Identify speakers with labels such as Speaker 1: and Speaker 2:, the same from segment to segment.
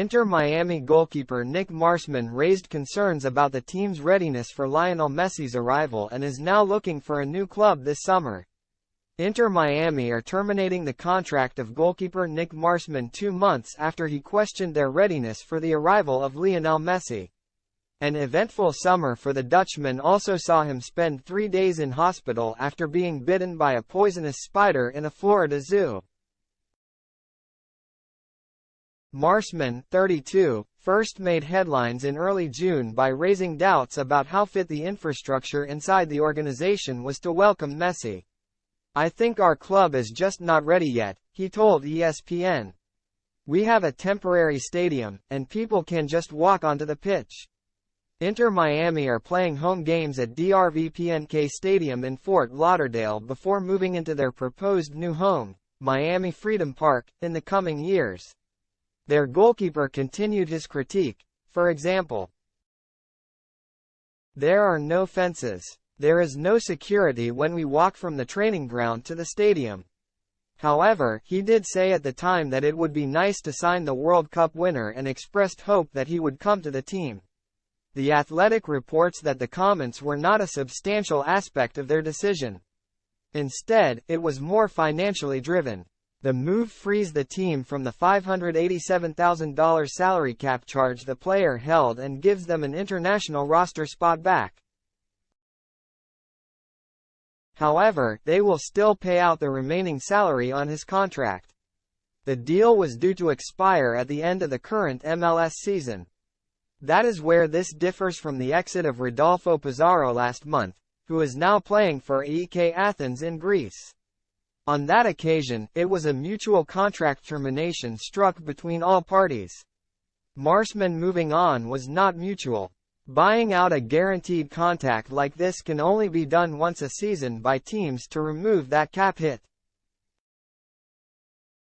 Speaker 1: Inter Miami goalkeeper Nick Marsman raised concerns about the team's readiness for Lionel Messi's arrival and is now looking for a new club this summer. Inter Miami are terminating the contract of goalkeeper Nick Marsman 2 months after he questioned their readiness for the arrival of Lionel Messi. An eventful summer for the Dutchman also saw him spend 3 days in hospital after being bitten by a poisonous spider in a Florida zoo. Marsman, 32, first made headlines in early June by raising doubts about how fit the infrastructure inside the organization was to welcome Messi. "I think our club is just not ready yet," he told ESPN. "We have a temporary stadium, and people can just walk onto the pitch." Inter Miami are playing home games at b.r.u.t.ally Stadium in Fort Lauderdale before moving into their proposed new home, Miami Freedom Park, in the coming years. Their goalkeeper continued his critique, for example, "There are no fences. There is no security when we walk from the training ground to the stadium." However, he did say at the time that it would be nice to sign the World Cup winner and expressed hope that he would come to the team. The Athletic reports that the comments were not a substantial aspect of their decision. Instead, it was more financially driven. The move frees the team from the $587,000 salary cap charge the player held and gives them an international roster spot back. However, they will still pay out the remaining salary on his contract. The deal was due to expire at the end of the current MLS season. That is where this differs from the exit of Rodolfo Pizarro last month, who is now playing for AEK Athens in Greece. On that occasion, it was a mutual contract termination struck between all parties. Marsman moving on was not mutual. Buying out a guaranteed contract like this can only be done once a season by teams to remove that cap hit.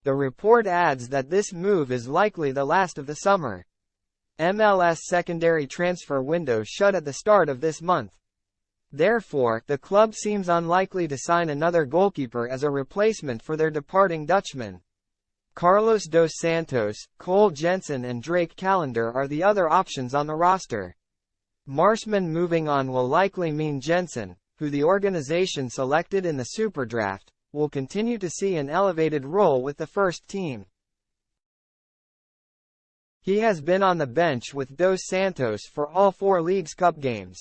Speaker 1: The report adds that this move is likely the last of the summer. MLS secondary transfer window shut at the start of this month. Therefore, the club seems unlikely to sign another goalkeeper as a replacement for their departing Dutchman. Carlos dos Santos, Cole Jensen and Drake Callender are the other options on the roster. Marsman moving on will likely mean Jensen, who the organization selected in the Super Draft, will continue to see an elevated role with the first team. He has been on the bench with Dos Santos for all 4 Leagues Cup games.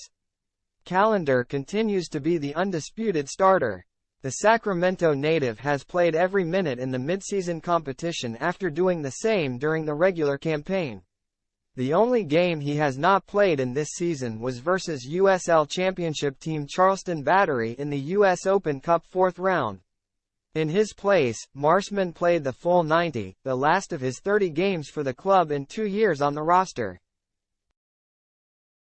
Speaker 1: Callender continues to be the undisputed starter. The Sacramento native has played every minute in the midseason competition after doing the same during the regular campaign. The only game he has not played in this season was versus USL Championship team Charleston Battery in the US Open Cup 4th round. In his place, Marsman played the full 90, the last of his 30 games for the club in 2 years on the roster.